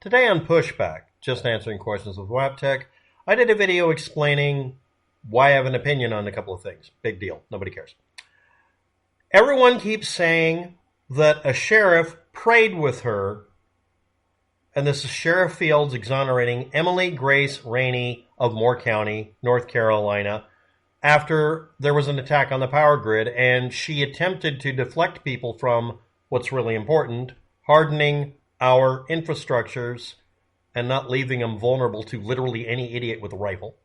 Today on Pushback, just answering questions with WapTech, I did a video explaining why I have an opinion on a couple of things. Big deal. Nobody cares. Everyone keeps saying that a sheriff prayed with her, and this is Sheriff Fields exonerating Emily Grace Rainey of Moore County, North Carolina, after there was an attack on the power grid, and she attempted to deflect people from what's really important, hardening our infrastructures and not leaving them vulnerable to literally any idiot with a rifle.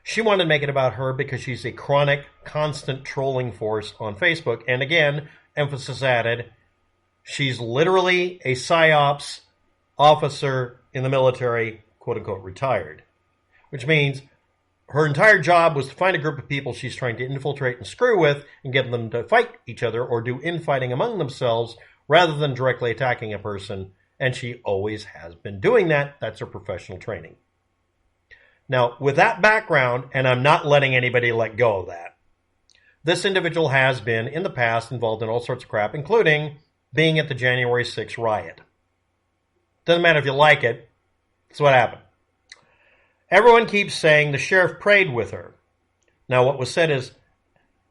She wanted to make it about her because she's a chronic, constant trolling force on Facebook. And again, emphasis added, she's literally a PSYOPs officer in the military, quote-unquote, retired. Which means her entire job was to find a group of people she's trying to infiltrate and screw with and get them to fight each other or do infighting among themselves rather than directly attacking a person. And she always has been doing that. That's her professional training. Now, with that background, and I'm not letting anybody let go of that, this individual has been, in the past, involved in all sorts of crap, including being at the January 6th riot. Doesn't matter if you like it. That's what happened. Everyone keeps saying the sheriff prayed with her. Now, what was said is,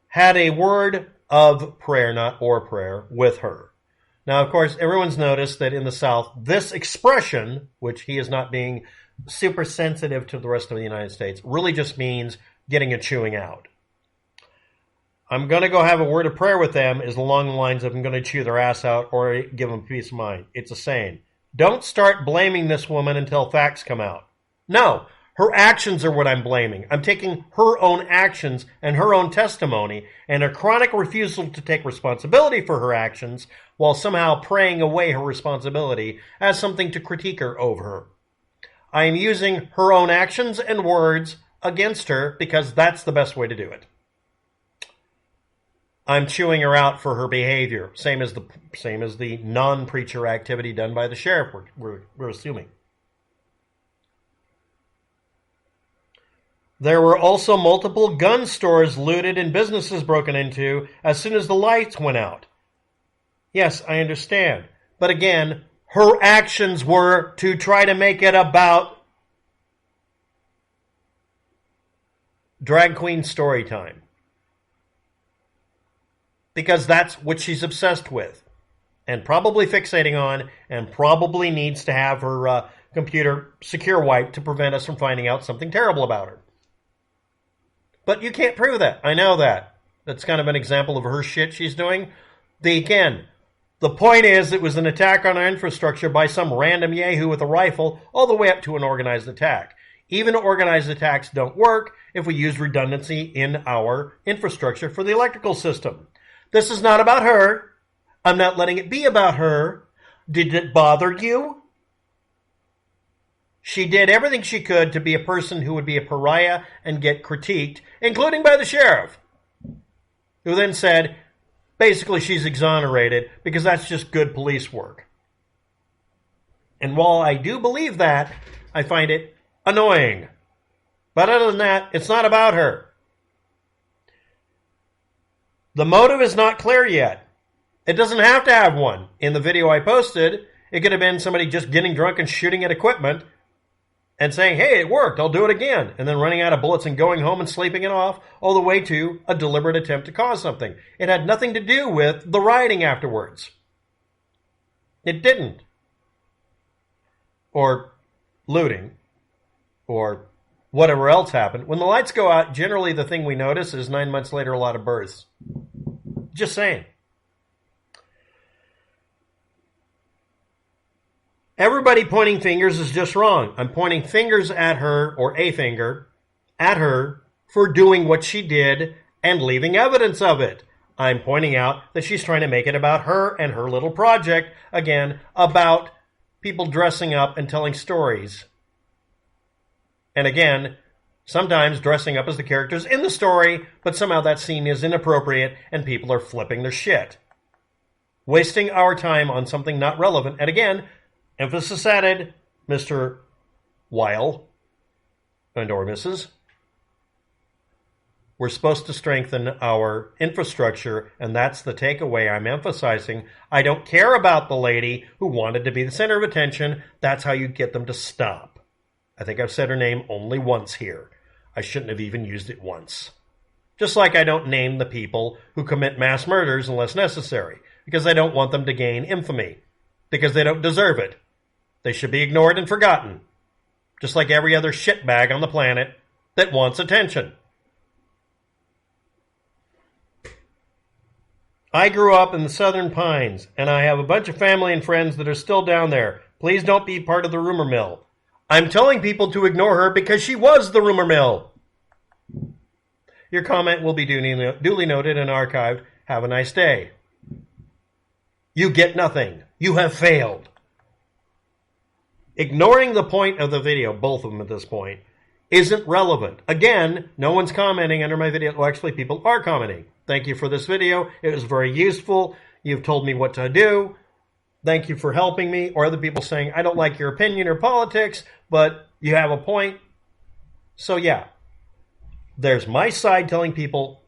had a word of prayer, not or prayer, with her. Now, of course, everyone's noticed that in the South, this expression, which he is not being super sensitive to the rest of the United States, really just means getting a chewing out. I'm going to go have a word of prayer with them is along the lines of I'm going to chew their ass out or give them peace of mind. It's a saying. Don't start blaming this woman until facts come out. No, her actions are what I'm blaming. I'm taking her own actions and her own testimony and her chronic refusal to take responsibility for her actions while somehow praying away her responsibility as something to critique her over her. I am using her own actions and words against her because that's the best way to do it. I'm chewing her out for her behavior, same as the non-preacher activity done by the sheriff, we're assuming. There were also multiple gun stores looted and businesses broken into as soon as the lights went out. Yes, I understand. But again, her actions were to try to make it about drag queen story time. Because that's what she's obsessed with. And probably fixating on, and probably needs to have her computer secure wiped to prevent us from finding out something terrible about her. But you can't prove that. I know that. That's kind of an example of her shit she's doing. Again, the point is it was an attack on our infrastructure by some random yahoo with a rifle all the way up to an organized attack. Even organized attacks don't work if we use redundancy in our infrastructure for the electrical system. This is not about her. I'm not letting it be about her. Did it bother you? She did everything she could to be a person who would be a pariah and get critiqued, including by the sheriff, who then said, basically she's exonerated because that's just good police work. And while I do believe that, I find it annoying. But other than that, it's not about her. The motive is not clear yet. It doesn't have to have one. In the video I posted, it could have been somebody just getting drunk and shooting at equipment and saying, hey, it worked, I'll do it again, and then running out of bullets and going home and sleeping it off, all the way to a deliberate attempt to cause something. It had nothing to do with the rioting afterwards. It didn't. Or looting, or whatever else happened. When the lights go out, generally the thing we notice is 9 months later, a lot of births. Just saying. Everybody pointing fingers is just wrong. I'm pointing fingers at her, or a finger, at her for doing what she did and leaving evidence of it. I'm pointing out that she's trying to make it about her and her little project, again, about people dressing up and telling stories. And again, sometimes dressing up as the characters in the story, but somehow that scene is inappropriate and people are flipping their shit. Wasting our time on something not relevant. And again, emphasis added, Mr. Weil and or Mrs. We're supposed to strengthen our infrastructure, and that's the takeaway I'm emphasizing. I don't care about the lady who wanted to be the center of attention. That's how you get them to stop. I think I've said her name only once here. I shouldn't have even used it once. Just like I don't name the people who commit mass murders unless necessary, because I don't want them to gain infamy, because they don't deserve it. They should be ignored and forgotten, just like every other shitbag on the planet that wants attention. I grew up in the Southern Pines, and I have a bunch of family and friends that are still down there. Please don't be part of the rumor mill. I'm telling people to ignore her because she was the rumor mill. Your comment will be duly noted and archived. Have a nice day. You get nothing. You have failed. Ignoring the point of the video, both of them at this point, isn't relevant. Again, no one's commenting under my video. Well, actually, people are commenting. Thank you for this video. It was very useful. You've told me what to do. Thank you for helping me. Or other people saying, I don't like your opinion or politics, but you have a point. So yeah, there's my side telling people,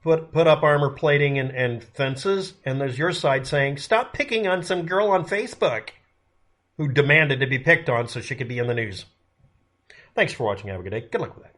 put up armor plating and fences, and there's your side saying, stop picking on some girl on Facebook who demanded to be picked on so she could be in the news. Thanks for watching. Have a good day. Good luck with that.